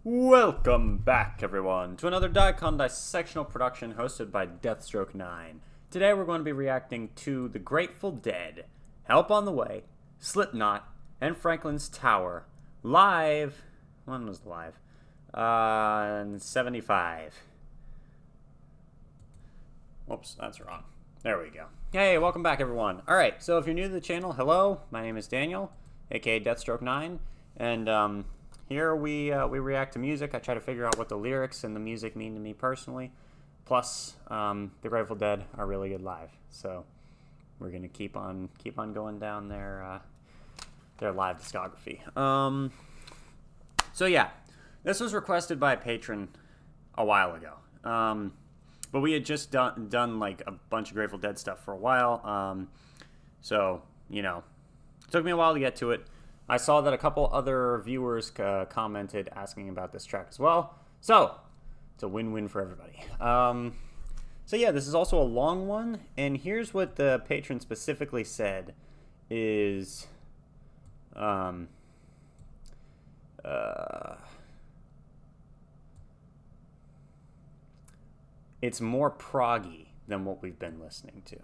Welcome back, everyone, to another dicondissectional production hosted by Deathstroke9. Today we're going to be reacting to The Grateful Dead, Help on the Way, Slipknot, and Franklin's Tower, live. When was live? In 75. Whoops, that's wrong. There we go. Hey, welcome back, everyone. Alright, so if you're new to the channel, hello, my name is Daniel, aka Deathstroke9, and here we react to music. I try to figure out what the lyrics and the music mean to me personally. Plus, the Grateful Dead are really good live, so we're gonna keep on going down their live discography. So yeah, this was requested by a patron a while ago. But we had just done like a bunch of Grateful Dead stuff for a while. So you know, it took me a while to get to it. I saw that a couple other viewers commented asking about this track as well. So, it's a win-win for everybody. So yeah, this is also a long one. And here's what the patron specifically said is... it's more proggy than what we've been listening to.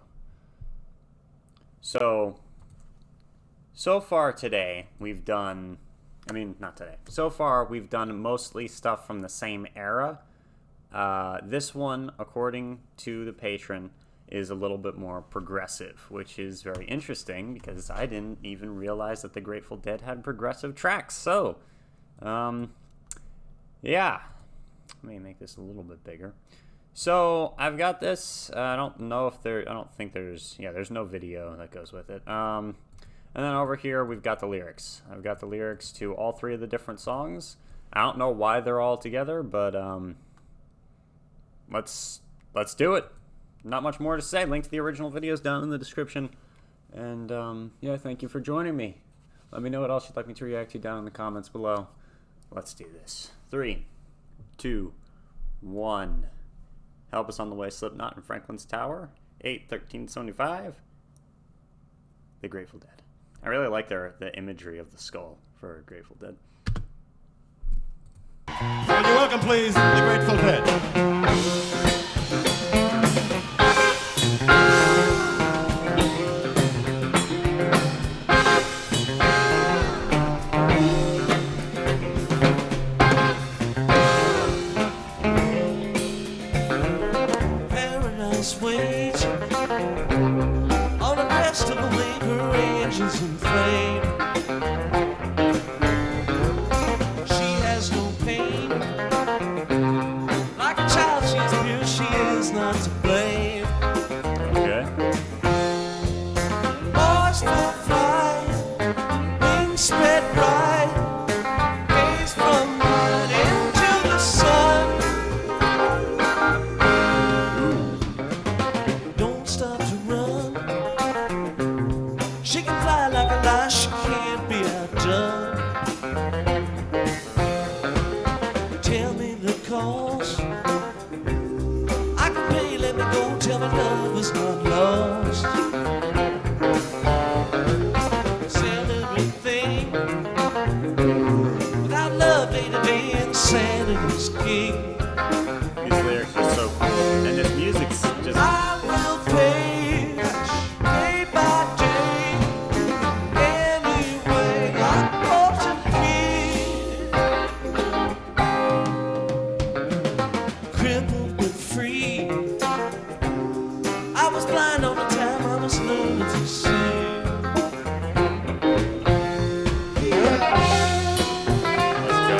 So far today, we've done, so far we've done mostly stuff from the same era. This one, according to the patron, is a little bit more progressive, which is very interesting because I didn't even realize that the Grateful Dead had progressive tracks. So, yeah, let me make this a little bit bigger. So I've got this. I don't think there's no video that goes with it. And then over here, we've got the lyrics. I've got the lyrics to all three of the different songs. I don't know why they're all together, but let's do it. Not much more to say. Link to the original videos down in the description. And yeah, thank you for joining me. Let me know what else you'd like me to react to down in the comments below. Let's do this. 3, 2, 1. Help Us on the Way, Slipknot and Franklin's Tower. 8/13/75. The Grateful Dead. I really like the imagery of the skull for Grateful Dead. Will you welcome, please, the Grateful Dead. Paradise waits on the crest of a wave, her angels in flame. She has no pain. Like a child, she is pure, she is not to blame. Okay. Boys will fly, wings spread bright, gaze from night into the sun. Don't stop to run. She can fly like a lie, she can't be outdone. Tell me the cause. I can pay, let me go, tell me love is not lost. Sell everything. Without love, day to day, insanity's king. These lyrics are so cool. And this music's just... I will pay day by day, any way I ought to be. Crippled but free, I was blind all the time, I was learning to see. Let's go.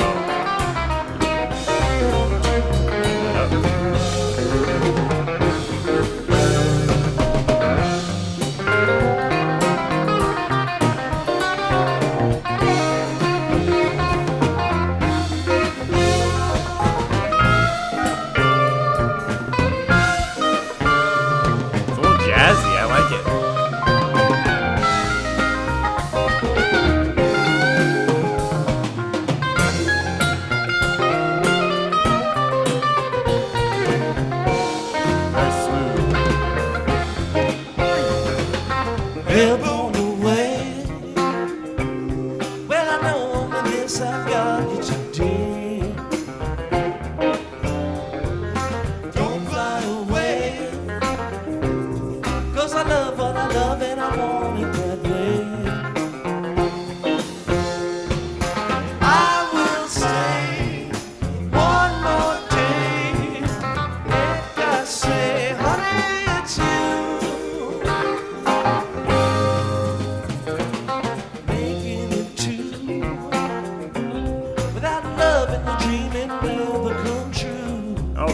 Yep.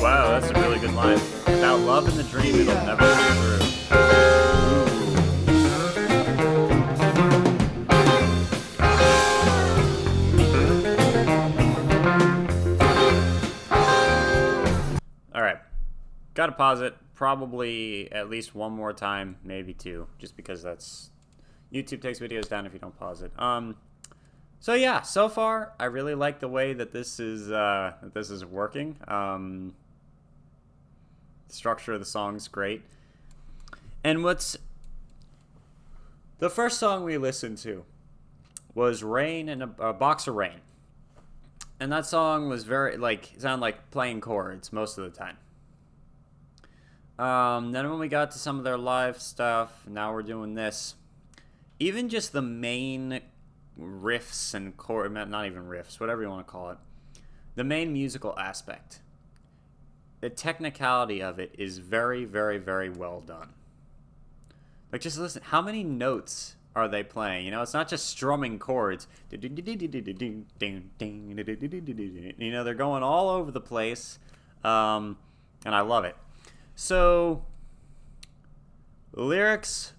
Wow, that's a really good line. Without love in the dream, it'll never come true. Alright. Gotta pause it. Probably at least one more time, maybe two. Just because that's... YouTube takes videos down if you don't pause it. So yeah, so far, I really like the way that this is working. The structure of the song's great. And what's... The first song we listened to was Rain and a Box of Rain. And that song was very, like, sounded like playing chords most of the time. Then when we got to some of their live stuff, now we're doing this. Even just the main riffs and chord, not even riffs, whatever you want to call it. The main musical aspect. The technicality of it is very, very, very well done. Like, just listen, how many notes are they playing? You know, it's not just strumming chords. You know, they're going all over the place, and I love it. So, lyrics,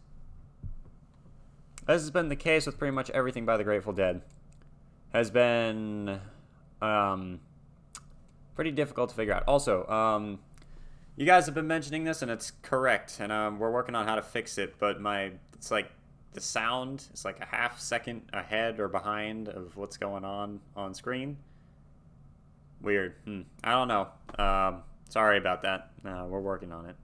as has been the case with pretty much everything by the Grateful Dead, has been pretty difficult to figure out. Also, you guys have been mentioning this, and it's correct, and we're working on how to fix it, but it's like the sound is like a half second ahead or behind of what's going on screen. Weird. I don't know. Sorry about that. We're working on it.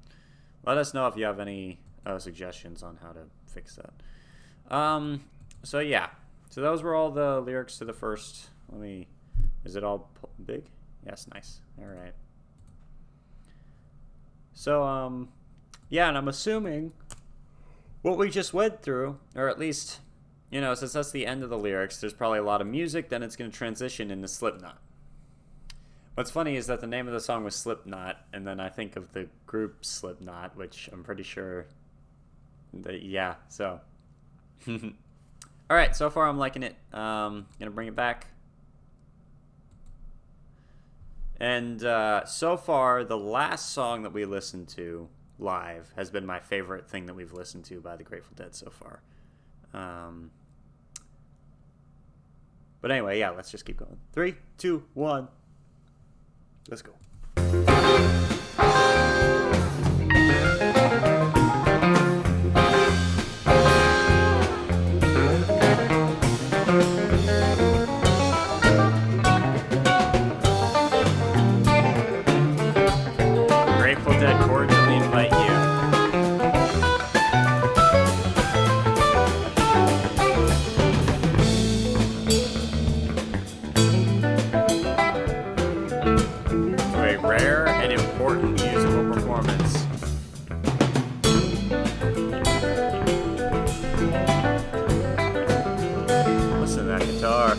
Let us know if you have any suggestions on how to fix that. So yeah. So those were all the lyrics to the first. Is it all big? Yes, nice. All right. So, yeah, and I'm assuming what we just went through, or at least, you know, since that's the end of the lyrics, there's probably a lot of music, then it's going to transition into Slipknot. What's funny is that the name of the song was Slipknot, and then I think of the group Slipknot, which I'm pretty sure that, yeah, so. Alright, so far I'm liking it. Gonna bring it back. And so far, the last song that we listened to live has been my favorite thing that we've listened to by the Grateful Dead so far. But anyway, yeah, let's just keep going. 3, 2, 1. Let's go. Grateful Dead cordially invite you. Rare and important musical performance. Listen to that guitar.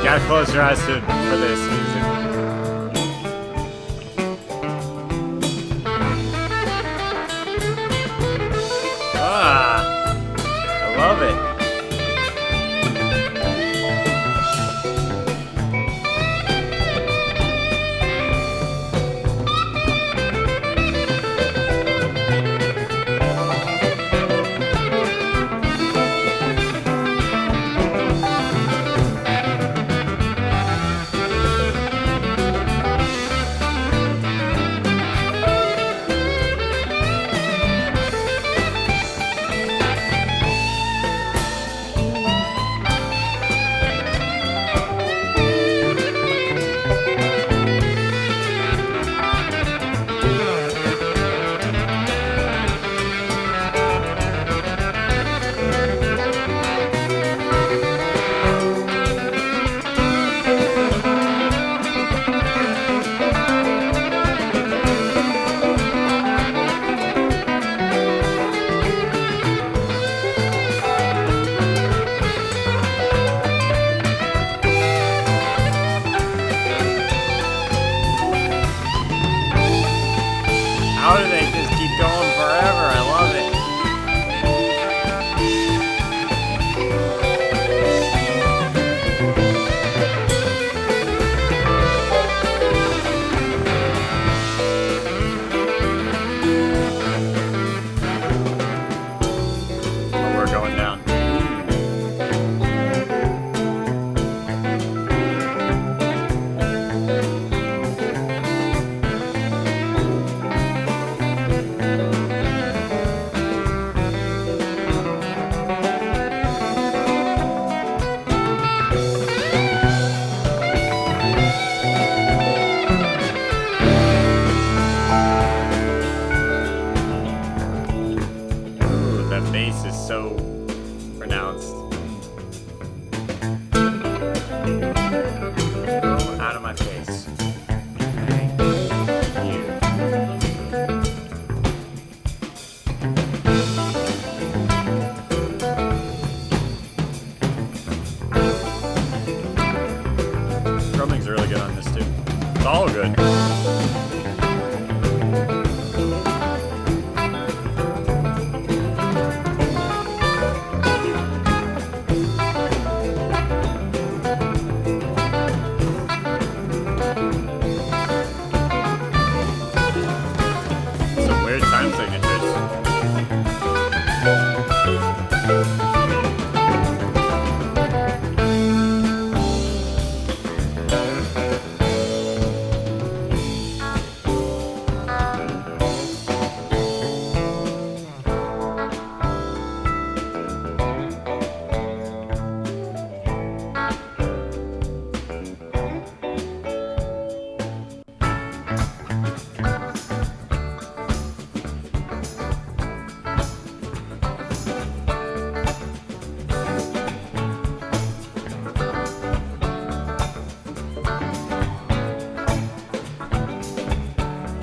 Gotta close your eyes for this music. I love it. The bass is so pronounced. Go out of my face. You. Drumming's really good on this too. It's all good.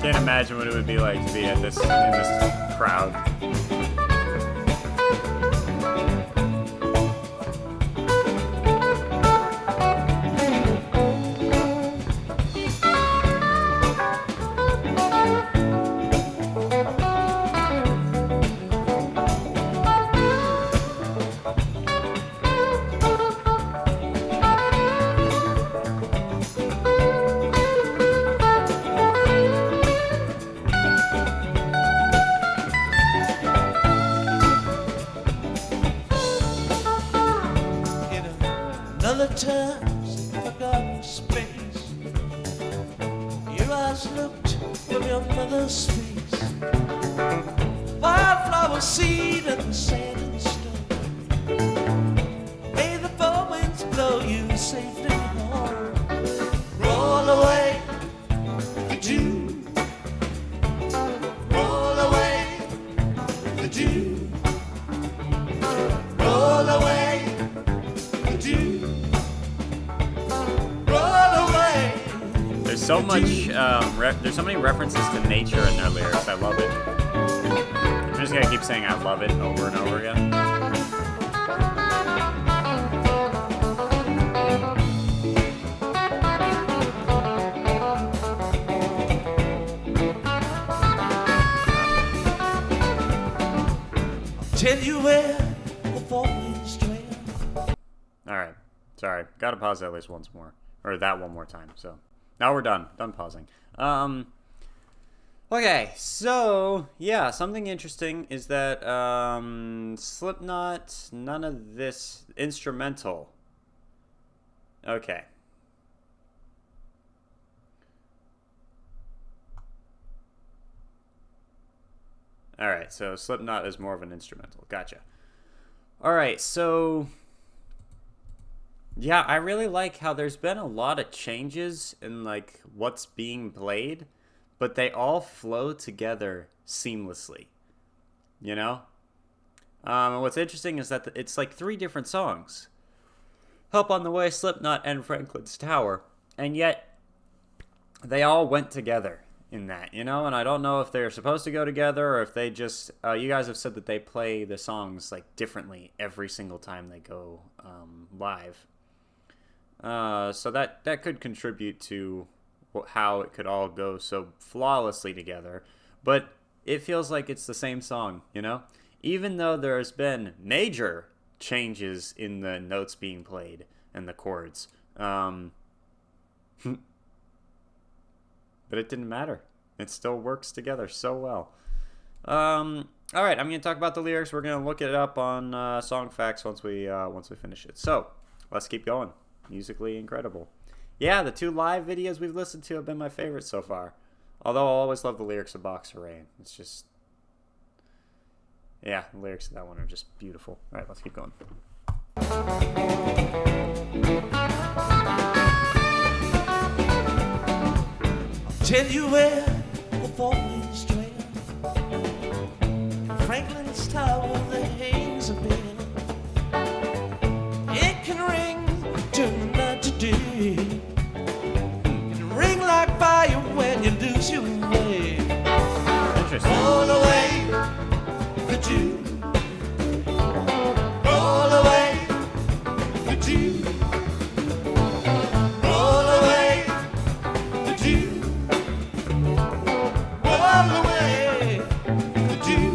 Can't imagine what it would be like to be at this in this crowd. Another time, forgotten space. Your eyes looked from your mother's face. Wildflower seed and the sand and stone. May the four winds blow you safely home. Roll away the dew. Roll away the dew. Roll away the dew. There's so much, there's so many references to nature in their lyrics. I love it. I'm just gonna keep saying I love it over and over again. Tell you where the four winds trail. Alright, sorry. Gotta pause that at least once more. Or that one more time, so. Now we're done. Done pausing. Okay, so, yeah, something interesting is that, Slipknot, none of this instrumental. Okay. Alright, so Slipknot is more of an instrumental. Gotcha. Alright, so... yeah, I really like how there's been a lot of changes in, like, what's being played, but they all flow together seamlessly, you know? And what's interesting is that it's, like, 3 different songs. Help on the Way, Slipknot, and Franklin's Tower, and yet they all went together in that, you know? And I don't know if they're supposed to go together or if they just... you guys have said that they play the songs, like, differently every single time they go live. So that could contribute to how it could all go so flawlessly together. But it feels like it's the same song, you know? Even though there's been major changes in the notes being played and the chords. But it didn't matter. It still works together so well. Alright, I'm going to talk about the lyrics. We're going to look it up on Song Facts once we finish it. So, let's keep going. Musically incredible. Yeah, the 2 live videos we've listened to have been my favorites so far. Although I'll always love the lyrics of Boxer Rain. It's just... yeah, the lyrics of that one are just beautiful. Alright, let's keep going. Tell you where the four winds trail. Franklin's Tower that hangs a bell. It can ring, turn the night to day. It can ring like fire when you lose your way. Interesting. Roll away the dew. Roll away the dew. Roll away the dew. Roll away the dew.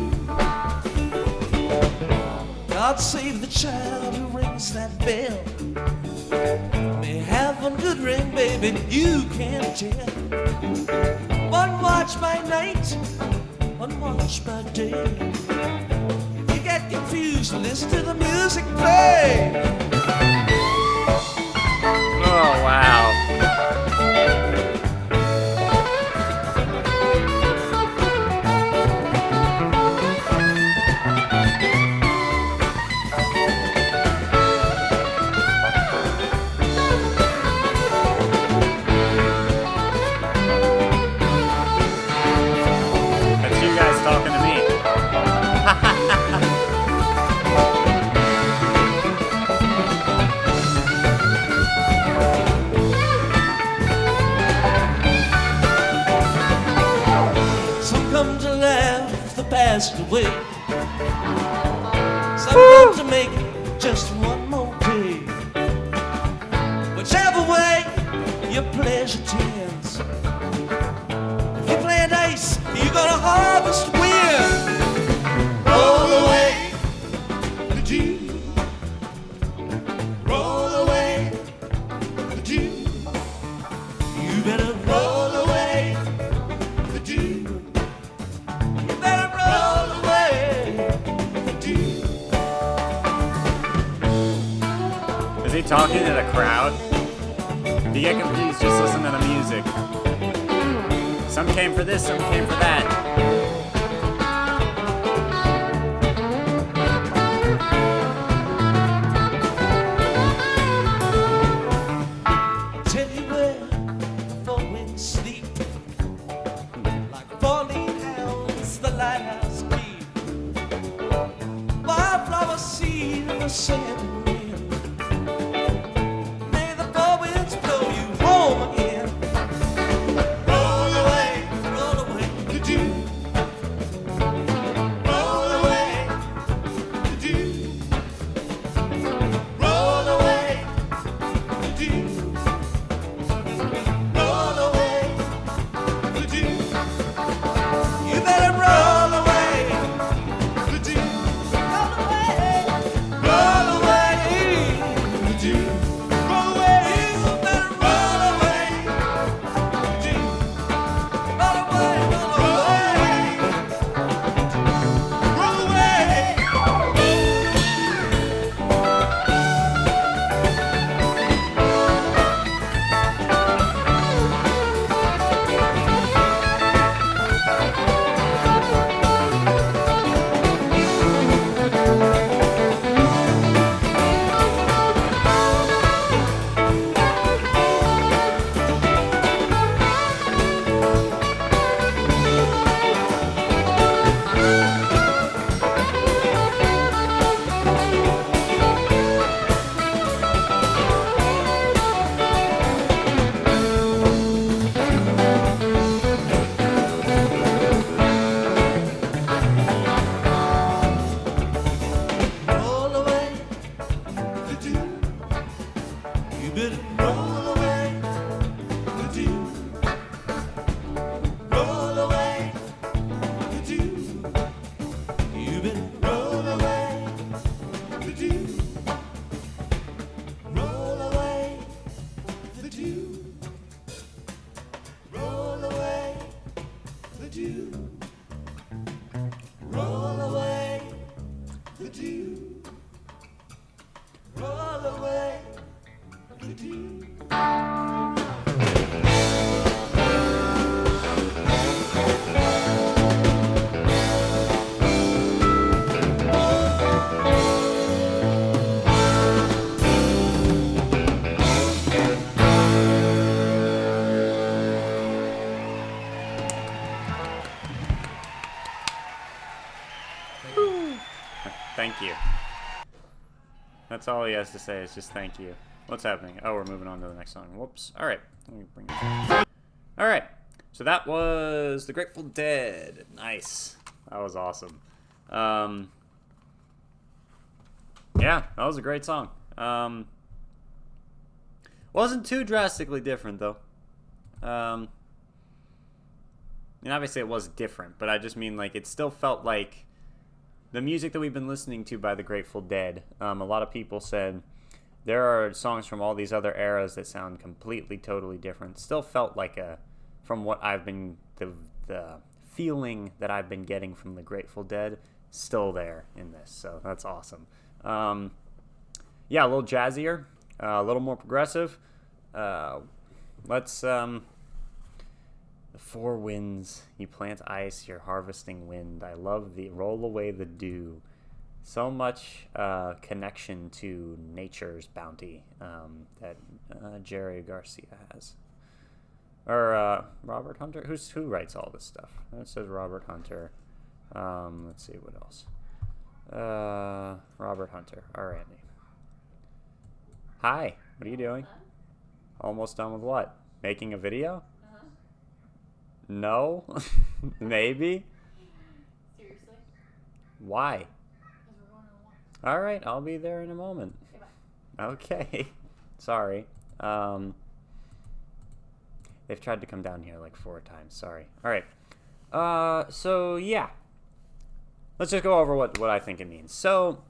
God save the child who rings that bell. May have one good ring, baby, you can't tell. One watch by night, one watch by day. If you get confused, listen to the music play. Oh, wow. That's you guys talking to me. Some come to laugh the past away. Some come to make it just one more day. Whichever way your pleasure tends. If you play dice, you're gonna harvest win. Roll away the dew. Roll away the dew. You better roll away the dew. You better roll away the dew. Is he talking to the crowd? If you get confused, just listen to the music. Some came for this, some came for that. Tell you where four winds sleep, like falling hounds the lighthouse keep. Wildflower seed in the sand wind. May the four winds blow you home again. Roll away the dew. Roll away the dew. Roll away the dew. Roll away the dew. You better roll away the dew. Roll away Thank you. That's all he has to say is just thank you. What's happening? Oh, we're moving on to the next song. Whoops. All right. Let me bring it back. All right. So that was The Grateful Dead. Nice. That was awesome. Yeah, that was a great song. Wasn't too drastically different, though. And obviously it was different, but I just mean, like, it still felt like the music that we've been listening to by the Grateful Dead. A lot of people said there are songs from all these other eras that sound completely, totally different. Still felt like from what I've been, the feeling that I've been getting from the Grateful Dead, still there in this. So that's awesome. Yeah, a little jazzier, a little more progressive. Let's the four winds, you plant ice, you're harvesting wind. I love the roll away the dew. So much connection to nature's bounty that Jerry Garcia has. Or Robert Hunter? Who writes all this stuff? It says Robert Hunter. Let's see, what else? Robert Hunter. All right. Hi, what are you doing? Almost done with what? Making a video? No? Maybe? Seriously? Why? Because we're going to the walk. All right, I'll be there in a moment. Okay, bye. Okay. Sorry. They've tried to come down here like 4 times. Sorry. All right. So, yeah. Let's just go over what I think it means. So,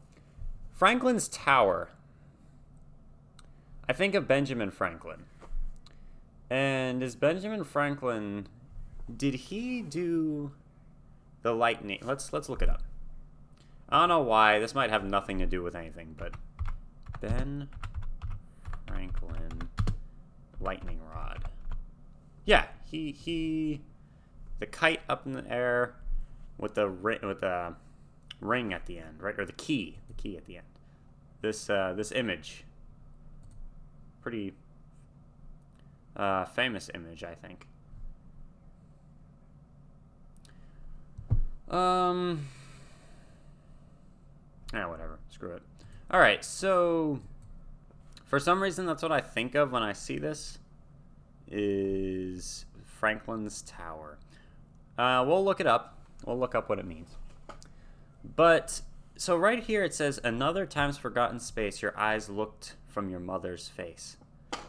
Franklin's Tower. I think of Benjamin Franklin. And is Benjamin Franklin... Did he do the lightning? Let's look it up. I don't know why. This might have nothing to do with anything, but Ben Franklin lightning rod. Yeah, he the kite up in the air with the ring at the end, right? Or the key at the end. This image, pretty famous image, I think. Whatever. Screw it. All right. So, for some reason, that's what I think of when I see this. Is Franklin's Tower. We'll look it up. We'll look up what it means. But so right here it says, "Another time's forgotten space. Your eyes looked from your mother's face.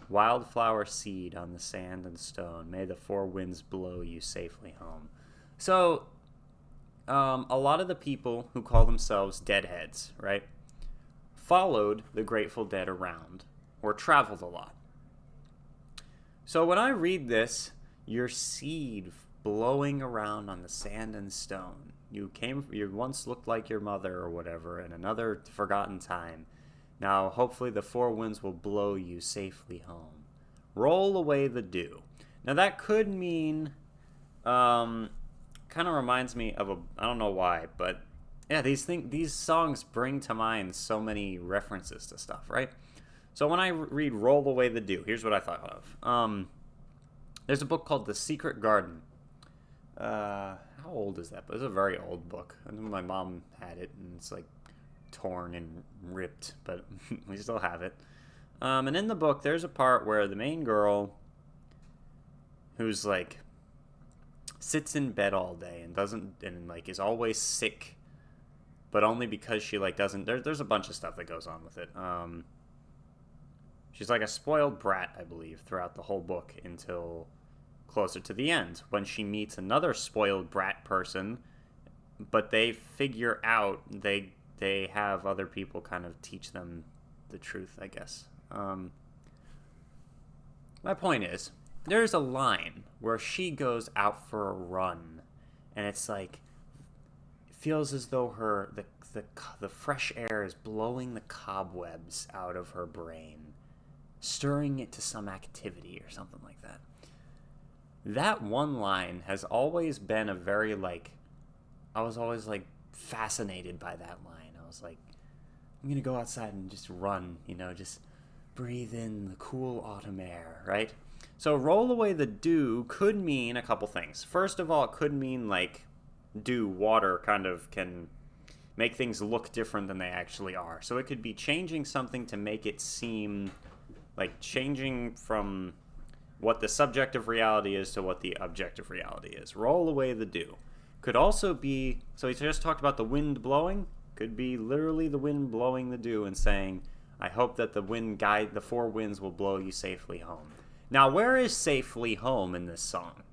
Wildflower seed on the sand and stone. May the four winds blow you safely home." So. A lot of the people who call themselves Deadheads, right, followed the Grateful Dead around or traveled a lot. So when I read this, your seed blowing around on the sand and stone. You once looked like your mother or whatever in another forgotten time. Now hopefully the four winds will blow you safely home. Roll away the dew. Now that could mean... kind of reminds me of I don't know why, but yeah, these songs bring to mind so many references to stuff, right? So when I read "Roll Away the Dew," here's what I thought of. There's a book called The Secret Garden. How old is that? But it's a very old book. I know my mom had it, and it's like torn and ripped, but we still have it. And in the book, there's a part where the main girl, who's like sits in bed all day and like is always sick, but only because she like doesn't. There's a bunch of stuff that goes on with it. She's like a spoiled brat, I believe, throughout the whole book until closer to the end when she meets another spoiled brat person, but they figure out they have other people kind of teach them the truth, I guess. My point is, there's a line where she goes out for a run, and it's like, it feels as though the fresh air is blowing the cobwebs out of her brain, stirring it to some activity or something like that. That one line has always been a very, like, I was always, like, fascinated by that line. I was like, I'm gonna go outside and just run, just breathe in the cool autumn air, right? So roll away the dew could mean a couple things. First of all, it could mean like dew, water kind of can make things look different than they actually are. So it could be changing something to make it seem like changing from what the subjective reality is to what the objective reality is. Roll away the dew. Could also be, so he just talked about the wind blowing. Could be literally the wind blowing the dew and saying, I hope that the four winds will blow you safely home. Now, where is safely home in this song?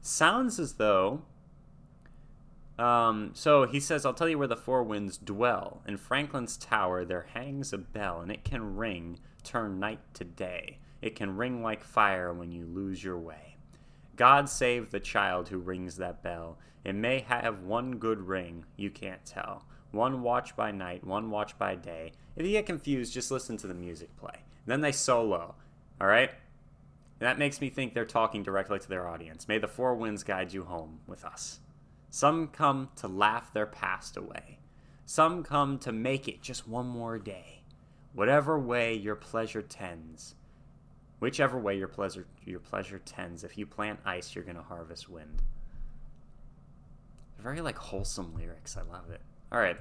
Sounds as though, so he says, I'll tell you where the four winds dwell. In Franklin's tower there hangs a bell, and it can ring, turn night to day. It can ring like fire when you lose your way. God save the child who rings that bell. It may have one good ring, you can't tell. One watch by night, one watch by day. If you get confused, just listen to the music play. Then they solo, all right? That makes me think they're talking directly to their audience. May the four winds guide you home with us. Some come to laugh their past away. Some come to make it just one more day. Whatever way your pleasure tends. Whichever way your pleasure tends. If you plant ice, you're going to harvest wind. Very, like, wholesome lyrics. I love it. All right.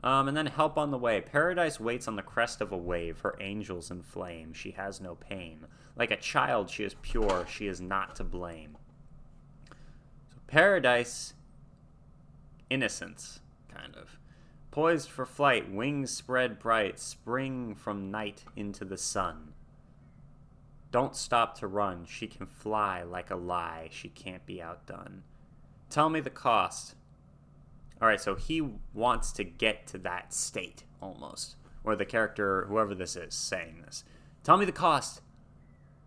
And then help on the way. Paradise waits on the crest of a wave. Her angels in flame. She has no pain. Like a child, she is pure. She is not to blame. So paradise, innocence, kind of. Poised for flight, wings spread bright, spring from night into the sun. Don't stop to run. She can fly like a lie. She can't be outdone. Tell me the cost. All right, so he wants to get to that state, almost. Or the character, whoever this is, saying this. Tell me the cost.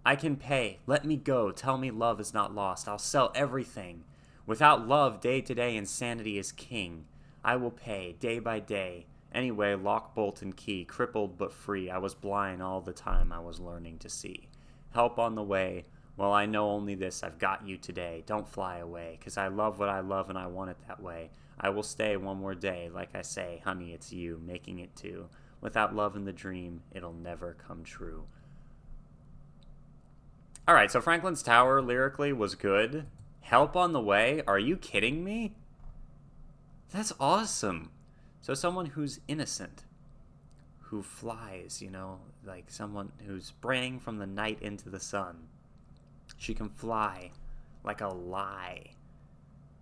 I can pay. Let me go. Tell me love is not lost. I'll sell everything. Without love, day to day, insanity is king. I will pay, day by day. Anyway, lock, bolt, and key. Crippled but free. I was blind all the time I was learning to see. Help on the way. Well, I know only this. I've got you today. Don't fly away, 'cause I love what I love and I want it that way. I will stay one more day. Like I say, honey, it's you, making it too. Without love in the dream, it'll never come true. All right, so Franklin's Tower lyrically was good. Help on the way? Are you kidding me? That's awesome. So someone who's innocent, who flies, you know, like someone who's sprang from the night into the sun. She can fly like a lie.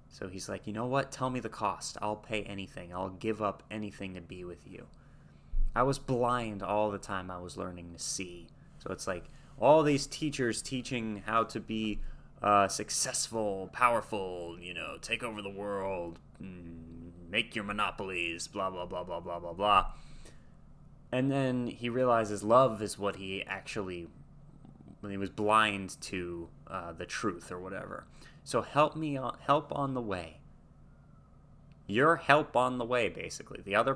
So he's like, you know what? Tell me the cost. I'll pay anything. I'll give up anything to be with you. I was blind all the time I was learning to see. So it's like all these teachers teaching how to be successful, powerful, you know, take over the world, make your monopolies, blah, blah, blah, blah, blah, blah, blah. And then he realizes love is what he actually, when he was blind to the truth or whatever. So help on the way. Your help on the way, basically. The other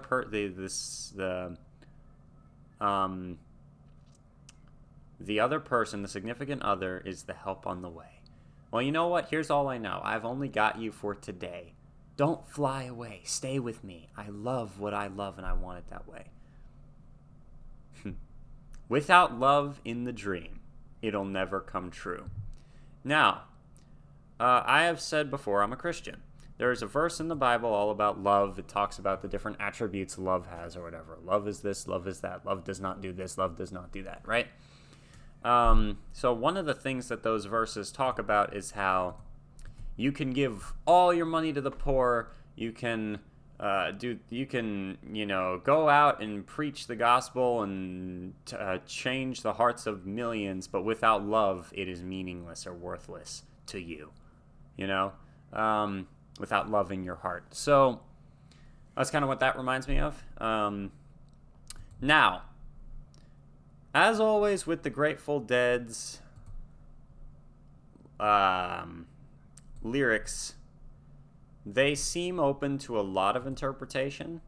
the other person, the significant other, is the help on the way. Well, you know what? Here's all I know. I've only got you for today. Don't fly away. Stay with me. I love what I love, and I want it that way. Without love in the dream, it'll never come true. Now, I have said before, I'm a Christian. There's a verse in the Bible all about love. It talks about the different attributes love has or whatever. Love is this, love is that. Love does not do this, love does not do that, right? So one of the things that those verses talk about is how you can give all your money to the poor. You can go out and preach the gospel and change the hearts of millions, but without love, it is meaningless or worthless to you. Without love in your heart. So that's kind of what that reminds me of. Now, as always with the Grateful Dead's lyrics, they seem open to a lot of interpretation,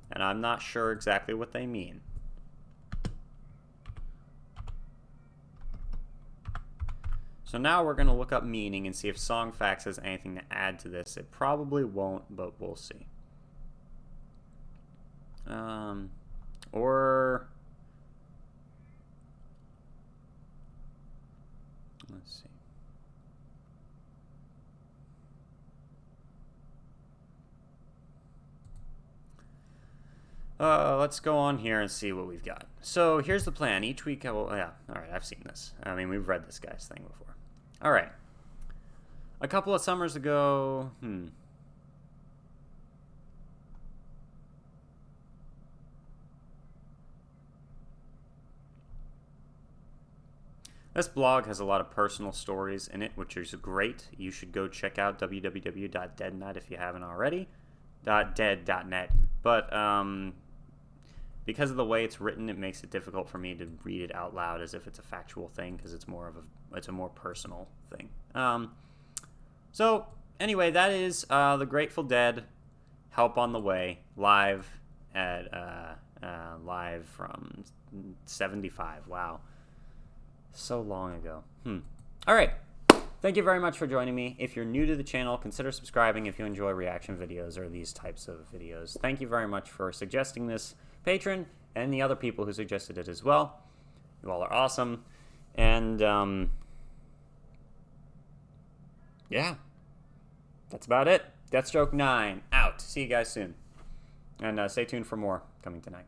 and I'm not sure exactly what they mean. So now we're going to look up meaning and see if Songfacts has anything to add to this. It probably won't, but we'll see. Let's see. Let's go on here and see what we've got. So here's the plan. Each week I will... Yeah, all right, I've seen this. I mean, we've read this guy's thing before. All right. A couple of summers ago... This blog has a lot of personal stories in it, which is great. You should go check out www.deadnet if you haven't already. .dead.net. But because of the way it's written, it makes it difficult for me to read it out loud as if it's a factual thing, because it's a more personal thing. So anyway, that is the Grateful Dead, "Help on the Way," live from '75. Wow. So long ago. All right. Thank you very much for joining me. If you're new to the channel, consider subscribing if you enjoy reaction videos or these types of videos. Thank you very much for suggesting this, patron, and the other people who suggested it as well. You all are awesome. And, yeah. That's about it. Deathstroke 9, out. See you guys soon. And stay tuned for more coming tonight.